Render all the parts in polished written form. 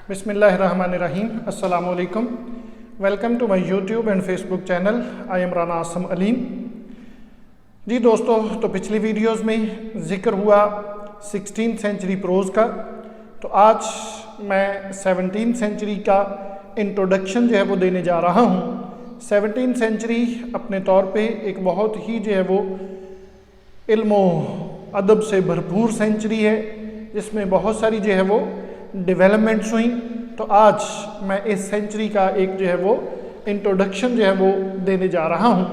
बिस्मिल्लाहिर्रहमानिर्रहीम। अस्सलामु अलैकुम। Welcome to my YouTube and Facebook channel. I am Rana Asam Aleem. जी दोस्तों, तो पिछली वीडियोस में ज़िक्र हुआ 16th सेंचुरी प्रोज़ का, तो आज मैं 17th सेंचुरी का इंट्रोडक्शन जो है वो देने जा रहा हूँ। 17th सेंचुरी अपने तौर पे एक बहुत ही जो है वो इल्म अदब से भरपूर सेंचुरी है, जिसमें बहुत सारी जो है वो डेवलपमेंट्स हुई। तो आज मैं इस सेंचुरी का एक जो है वो इंट्रोडक्शन जो है वो देने जा रहा हूँ।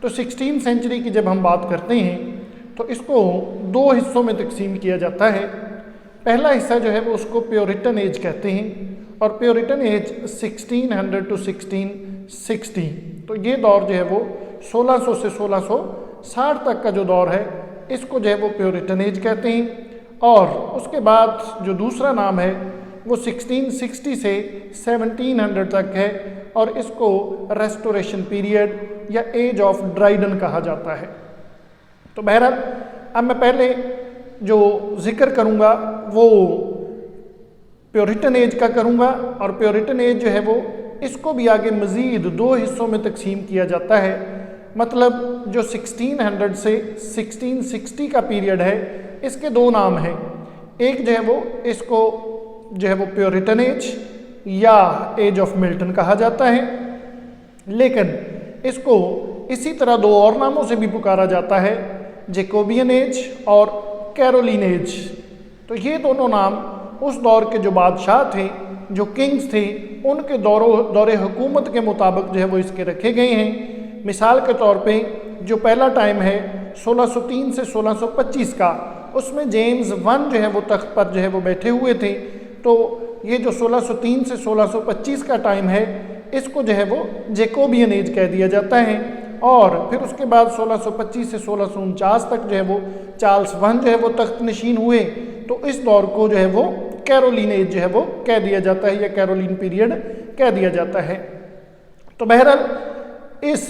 तो 16th सेंचुरी की जब हम बात करते हैं तो इसको दो हिस्सों में तकसीम किया जाता है। पहला हिस्सा जो है वो उसको प्योरिटन एज कहते हैं, और प्योरिटन एज 1600 to 1660। तो ये दौर जो है वो 1600 से 1660 तक का जो दौर है, इसको जो है वो प्योरिटन एज कहते हैं। और उसके बाद जो दूसरा नाम है वो 1660 से 1700 तक है, और इसको रेस्टोरेशन पीरियड या एज ऑफ ड्राइडन कहा जाता है। तो बहरहाल अब मैं पहले जो जिक्र करूँगा वो प्योरिटन एज का करूँगा, और प्योरिटन एज जो है वो इसको भी आगे मज़ीद दो हिस्सों में तकसीम किया जाता है। मतलब जो 1600 से 1660 का पीरियड है, इसके दो नाम हैं। एक जो है वो इसको जो है वो प्योरिटन एज या एज ऑफ मिल्टन कहा जाता है, लेकिन इसको इसी तरह दो और नामों से भी पुकारा जाता है, जैकोबियन एज और कैरोलिन एज। तो ये दोनों नाम उस दौर के जो बादशाह थे, जो किंग्स थे, उनके दौरे हुकूमत के मुताबिक जो है वो इसके रखे गए हैं। मिसाल के तौर पे जो पहला टाइम है 1603 से 1625 का, उसमें जेम्स वन जो है वो तख्त पर जो है वो बैठे हुए थे। तो ये जो 1603 से 1625 का टाइम है, इसको जो है वो जैकोबियन एज कह दिया जाता है। और फिर उसके बाद 1625 से 1649 तक जो है वो चार्ल्स वन जो है वो तख्त नशीन हुए। तो इस दौर को जो है वो कैरोलिन एज जो है वो कह दिया जाता है, या कैरोलिन पीरियड कह दिया जाता है। तो बहरहाल इस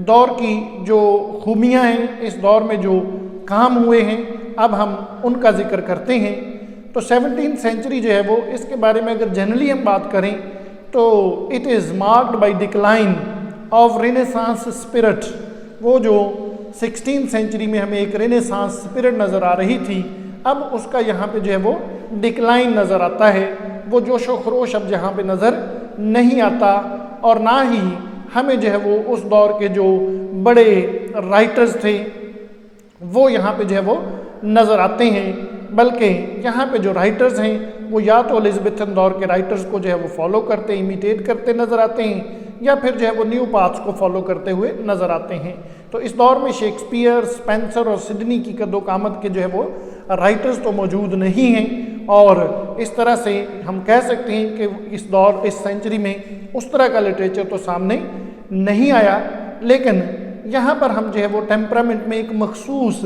दौर की जो खूबियाँ हैं, इस दौर में जो काम हुए हैं, अब हम उनका जिक्र करते हैं। तो 17th सेंचुरी जो है वो, इसके बारे में अगर जनरली हम बात करें तो it is marked by decline of renaissance spirit. वो जो 16th सेंचुरी में हमें एक रेनेसांस स्पिरिट नज़र आ रही थी, अब उसका यहाँ पे जो है वो डिक्लाइन नज़र आता है। वो जोश व खरोश अब यहाँ पे नज़र नहीं आता, और ना ही हमें जो है वो उस दौर के जो बड़े राइटर्स थे वो यहाँ पे जो है वो नज़र आते हैं। बल्कि यहाँ पे जो राइटर्स हैं वो या तो एलिज़ाबेथन दौर के राइटर्स को जो है वो फॉलो करते, इमिटेट करते नज़र आते हैं, या फिर जो है वो न्यू पाथ्स को फॉलो करते हुए नज़र आते हैं। तो इस दौर में शेक्सपियर, स्पेंसर और सिडनी की कद्दो-कामत के जो है वो राइटर्स तो मौजूद नहीं हैं, और इस तरह से हम कह सकते हैं कि इस दौर, इस सेंचुरी में उस तरह का लिटरेचर तो सामने नहीं आया। लेकिन यहाँ पर हम जो है वो टेम्परामेंट में एक मखसूस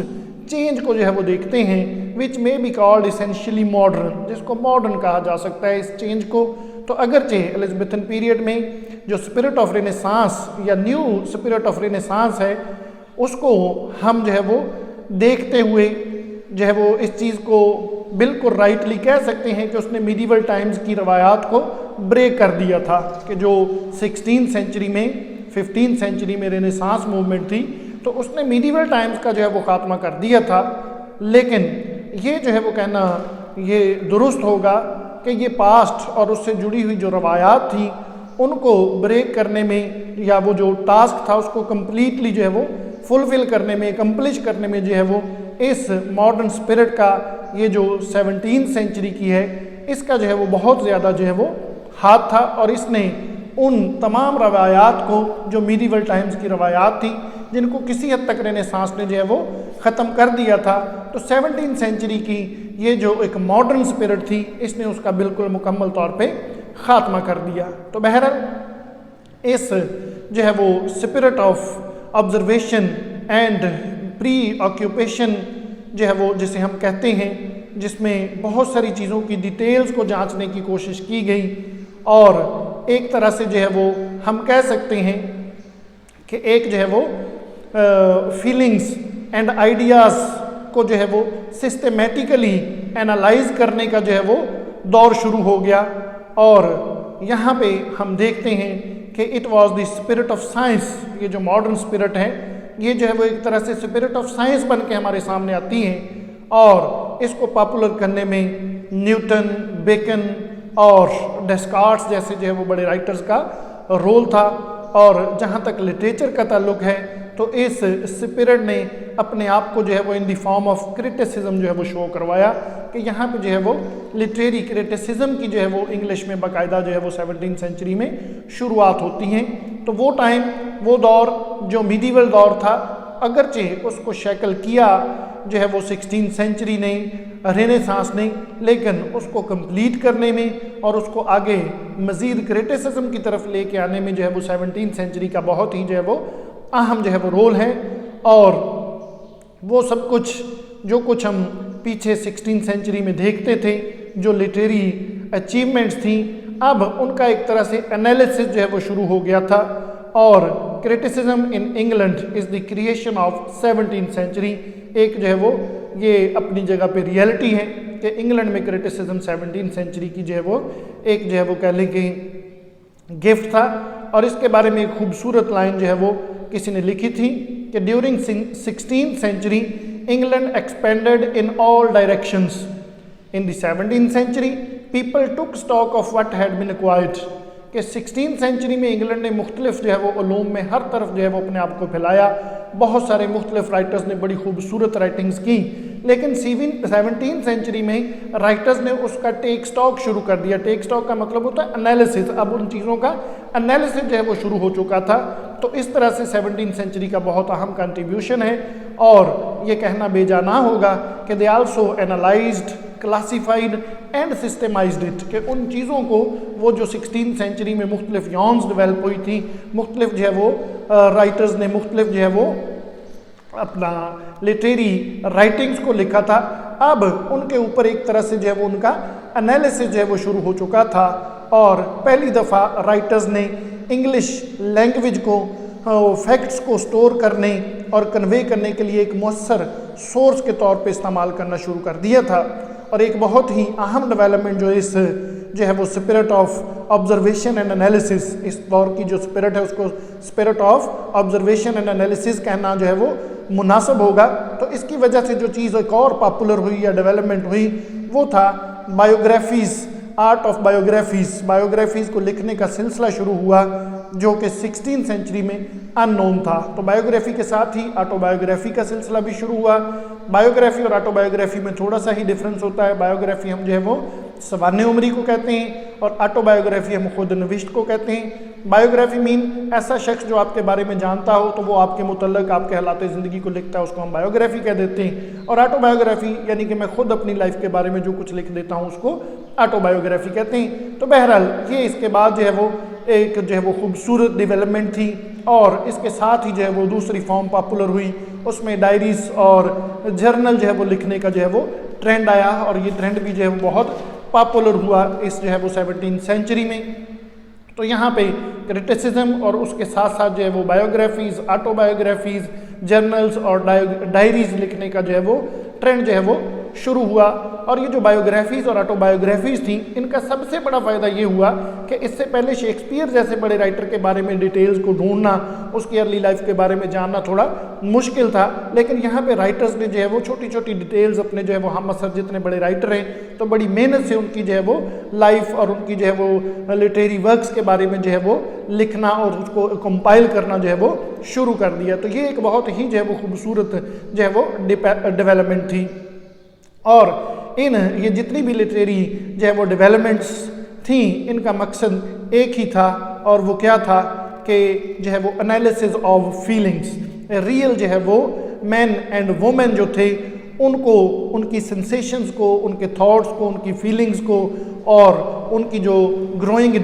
चेंज को जो है वो देखते हैं, which may be called essentially modern, जिसको मॉडर्न कहा जा सकता है इस चेंज को। तो अगरचे एलिज़ाबेथन पीरियड में जो स्पिरिट ऑफ रेनेसांस या न्यू स्पिरिट ऑफ रेनेसांस है, उसको हम जो है वो देखते हुए जो है वो इस चीज़ को बिल्कुल राइटली कह सकते हैं कि उसने मिडीवल टाइम्स की रवायात को ब्रेक कर दिया था, कि जो 16th सेंचुरी में, 15th सेंचुरी में रेनेसांस मूवमेंट थी, तो उसने मिडीवल टाइम्स का जो है वो खात्मा कर दिया था। लेकिन ये जो है वो कहना ये दुरुस्त होगा कि ये पास्ट और उससे जुड़ी हुई जो रवायात थी, उनको ब्रेक करने में, या वो जो टास्क था उसको कम्प्लीटली जो है वो फुलफिल करने में, अकम्प्लिश करने में जो है वो इस मॉडर्न स्पिरिट का, ये जो 17th सेंचुरी की है, इसका जो है वो बहुत ज़्यादा जो है वो हाथ था। और इसने उन तमाम रवायात को, जो मिडीवल टाइम्स की रवायात थी, जिनको किसी हद तक रेनेसांस ने जो है वो ख़त्म कर दिया था, तो 17th सेंचुरी की ये जो एक मॉडर्न स्पिरिट थी, इसने उसका बिल्कुल मुकम्मल तौर पे ख़ात्मा कर दिया। तो बहरहाल इस जो है वो spirit of observation and pre occupation जो है वो, जिसे हम कहते हैं, जिसमें बहुत सारी चीज़ों की डिटेल्स को जांचने की कोशिश की गई, और एक तरह से जो है वो हम कह सकते हैं कि एक जो है वो फीलिंग्स एंड आइडियाज़ को जो है वो सिस्टमेटिकली एनालाइज करने का जो है वो दौर शुरू हो गया। और यहाँ पे हम देखते हैं कि it was the spirit of science. ये जो मॉडर्न स्पिरिट है ये जो है वो एक तरह से स्पिरिट ऑफ साइंस बन के हमारे सामने आती है और इसको पॉपुलर करने में न्यूटन, बेकन और डेस्कार्ट्स जैसे जो है वो बड़े राइटर्स का रोल था। और जहाँ तक लिटरेचर का ताल्लुक है तो इस स्पिरिट ने अपने आप को जो है वो in the form of criticism जो है वो शो करवाया कि यहाँ पे जो है वो लिटरेरी क्रिटिसिज्म की जो है वो इंग्लिश में बाकायदा जो है वो 17वीं सेंचुरी में शुरुआत होती हैं। तो वो टाइम, वो दौर जो मिडीवल दौर था, अगरचे उसको शैकल किया जो है वो 16वीं सेंचुरी ने, रेनेसांस ने, लेकिन उसको कंप्लीट करने में और उसको आगे मज़ीद क्रिटिसिज्म की तरफ लेके आने में जो है वो 17वीं सेंचुरी का बहुत ही जो है वो अहम जो है वो रोल है। और वो सब कुछ जो कुछ हम पीछे 16वीं सेंचुरी में देखते थे, जो लिटरेरी अचीवमेंट्स थी, अब उनका एक तरह से एनालिसिस जो है वो शुरू हो गया था। और criticism in England is the creation of 17वीं सेंचुरी एक जो है वो ये अपनी जगह पे रियलिटी है कि इंग्लैंड में क्रिटिसिज्म 17वीं सेंचुरी की जो है वो एक जो है वो कह लें कि गिफ्ट था। और इसके बारे में एक खूबसूरत लाइन जो है वो किसी ने लिखी थी कि ड्यूरिंग 16वीं century England expanded in all directions. In the 17वीं century people took stock of what had been acquired. कि 16वीं सेंचुरी में इंग्लैंड ने मुख्तलिफ जो है वो उलूम में हर तरफ जो है वो अपने आप को फैलाया। बहुत सारे मुख्तलिफ राइटर्स ने बड़ी खूबसूरत राइटिंग्स की, लेकिन 17वीं सेंचुरी में राइटर्स ने उसका टेक स्टॉक शुरू कर दिया। टेक स्टॉक का मतलब होता है एनालिसिस। अब उन चीज़ों का एनालिसिस जो है वो शुरू हो चुका था। तो इस तरह से 17वीं सेंचुरी का बहुत अहम कंट्रीब्यूशन है। और ये कहना बेजाना होगा कि they also analysed, classified and systemised it, कि उन चीज़ों को वो जो 16वीं सेंचुरी में मुख्तलिफ यॉन्स डेवलप हुई थी, मुख्तलिफ जो है वो राइटर्स ने मुख्तलिफ जो है वो अपना लिटरेरी राइटिंग्स को लिखा था, अब उनके ऊपर एक तरह से जो है वो उनका एनालिसिस जो है वो शुरू हो चुका था। और पहली दफ़ा राइटर्स ने इंग्लिश लैंग्वेज को फैक्ट्स को स्टोर करने और कन्वे करने के लिए एक मौसर सोर्स के तौर पे इस्तेमाल करना शुरू कर दिया था। और एक बहुत ही अहम डेवलपमेंट जो इस जो है वो spirit of observation and analysis, इस दौर की जो स्पिरिट है उसको spirit of observation and analysis कहना जो है वो मुनासिब होगा। तो इसकी वजह से जो चीज़ एक और पॉपुलर हुई या डेवलपमेंट हुई वो था biographies, art of biographies. Biographies को लिखने का सिलसिला शुरू हुआ जो कि 16वीं सेंचुरी में अननोन था। तो बायोग्राफी के साथ ही ऑटोबायोग्राफी का सिलसिला भी शुरू हुआ। बायोग्राफी और ऑटोबायोग्राफी में थोड़ा सा ही डिफरेंस होता है। बायोग्राफी हम जो है वो सवाने उम्री को कहते हैं और ऑटोबायोग्राफी हम खुद नविश्त को कहते हैं। बायोग्राफी मीन ऐसा शख्स जो आपके बारे में जानता हो तो वो आपके मुतल्लक आपके हालात ज़िंदगी को लिखता है, उसको हम बायोग्राफी कह देते हैं। और ऑटोबायोग्राफी यानी कि मैं खुद अपनी लाइफ के बारे में जो कुछ लिख देता हूँ उसको ऑटोबायोग्राफी कहते हैं। तो बहरहाल ये इसके बाद जो है वो एक जो है वो खूबसूरत डेवलपमेंट थी। और इसके साथ ही जो है वो दूसरी फॉर्म पॉपुलर हुई, उसमें डायरीज और जर्नल जो है वो लिखने का जो है वो ट्रेंड आया। और ये ट्रेंड भी जो है वो बहुत पॉपुलर हुआ इस जो है वो 17वीं सेंचुरी में। तो यहाँ पे क्रिटिसिज्म और उसके साथ साथ जो है वो बायोग्राफीज़, ऑटोबायोग्राफीज़, जर्नल्स और डायरीज लिखने का जो है वो ट्रेंड जो है वो शुरू हुआ। और ये जो बायोग्राफीज़ और ऑटोबायोग्राफीज़ थी, इनका सबसे बड़ा फ़ायदा ये हुआ कि इससे पहले शेक्सपियर जैसे बड़े राइटर के बारे में डिटेल्स को ढूंढना, उसकी अर्ली लाइफ के बारे में जानना थोड़ा मुश्किल था। लेकिन यहाँ पे राइटर्स ने जो है वो छोटी छोटी डिटेल्स अपने जो है वो हम असर जितने बड़े राइटर हैं तो बड़ी मेहनत से उनकी जो है वो लाइफ और उनकी जो है वो लिटरेरी वर्क्स के बारे में जो है वो लिखना और उसको कंपाइल करना जो है वो शुरू कर दिया। तो ये एक बहुत ही जो है वो खूबसूरत जो है वो डेवलपमेंट थी। और इन ये जितनी भी लिटरेरी जो है वो डेवलपमेंट्स थी, इनका मकसद एक ही था और वो क्या था कि जो है वो एनालिसिस ऑफ फीलिंग्स। रियल जो है वो मैन एंड वुमेन जो थे उनको, उनकी सेंसेशंस को, उनके थॉट्स को, उनकी फीलिंग्स को और उनकी जो ग्रोइंग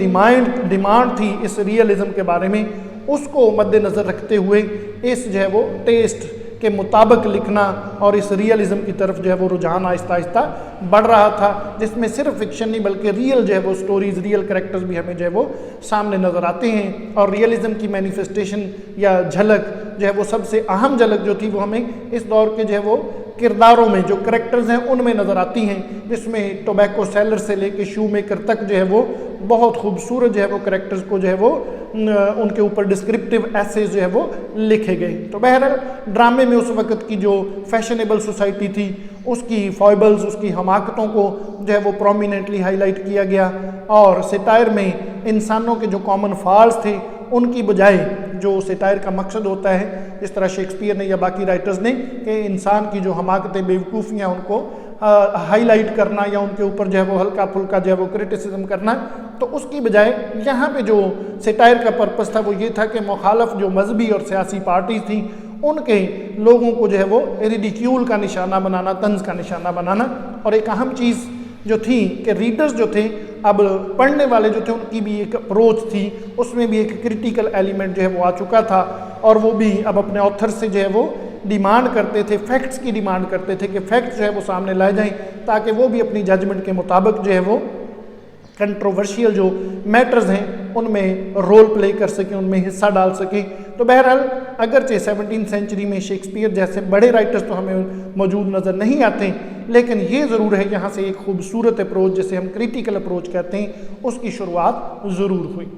डिमांड थी इस रियलिज्म के बारे में, उसको मद्देनज़र रखते हुए इस जो है वो टेस्ट के मुताबिक लिखना और इस रियलिज्म की तरफ जो है वो रुझान आहिस्ता आहिस्ता बढ़ रहा था, जिसमें सिर्फ फिक्शन नहीं बल्कि रियल जो है वो स्टोरीज, रियल कैरेक्टर्स भी हमें जो है वो सामने नज़र आते हैं। और रियलिज्म की मैनिफेस्टेशन या झलक जो है वो सबसे अहम झलक जो थी वो हमें इस दौर के जो है वो किरदारों में, जो करेक्टर्स हैं उनमें नज़र आती हैं, जिसमें टोबैको सेलर से लेके शू मेकर तक जो है वो बहुत खूबसूरत जो है वो करेक्टर्स को जो है वो उनके ऊपर डिस्क्रिप्टिव एसेज जो है वो लिखे गए। तो बहरहाल ड्रामे में उस वक़्त की जो फैशनेबल सोसाइटी थी उसकी फॉयबल्स, उसकी हमाकतों को जो है वो प्रोमिनेंटली हाईलाइट किया गया, और सेटायर में इंसानों के जो कॉमन फॉल्स थे उनकी बजाय जो सेटायर का मकसद होता है, जिस तरह शेक्सपियर ने या बाकी राइटर्स ने, कि इंसान की जो हमाकतें, बेवकूफ़ियाँ, उनको हाईलाइट करना या उनके ऊपर जो है वो हल्का फुल्का जो है वो क्रिटिसिज्म करना, तो उसकी बजाय यहाँ पे जो सेटायर का पर्पस था वो ये था कि मुखालफ जो मजहबी और सियासी पार्टीज थी उनके लोगों को जो है वो रिडिक्यूल का निशाना बनाना, तंज का निशाना बनाना। और एक अहम चीज़ जो थी कि रीडर्स जो थे, अब पढ़ने वाले जो थे, उनकी भी एक अप्रोच थी, उसमें भी एक क्रिटिकल एलिमेंट जो है वो आ चुका था, और वो भी अब अपने ऑथर से जो है वो डिमांड करते थे, फैक्ट्स की डिमांड करते थे कि फैक्ट्स जो है वो सामने लाए जाएं, ताकि वो भी अपनी जजमेंट के मुताबिक जो है वो कंट्रोवर्शियल जो मैटर्स हैं उनमें रोल प्ले कर सकें, उनमें हिस्सा डाल सकें। तो बहरहाल अगरचे 17वीं सेंचुरी में शेक्सपियर जैसे बड़े राइटर्स तो हमें मौजूद नज़र नहीं आते, लेकिन ये ज़रूर है यहाँ से एक खूबसूरत अप्रोच, जिसे हम क्रिटिकल अप्रोच कहते हैं, उसकी शुरुआत ज़रूर हुई।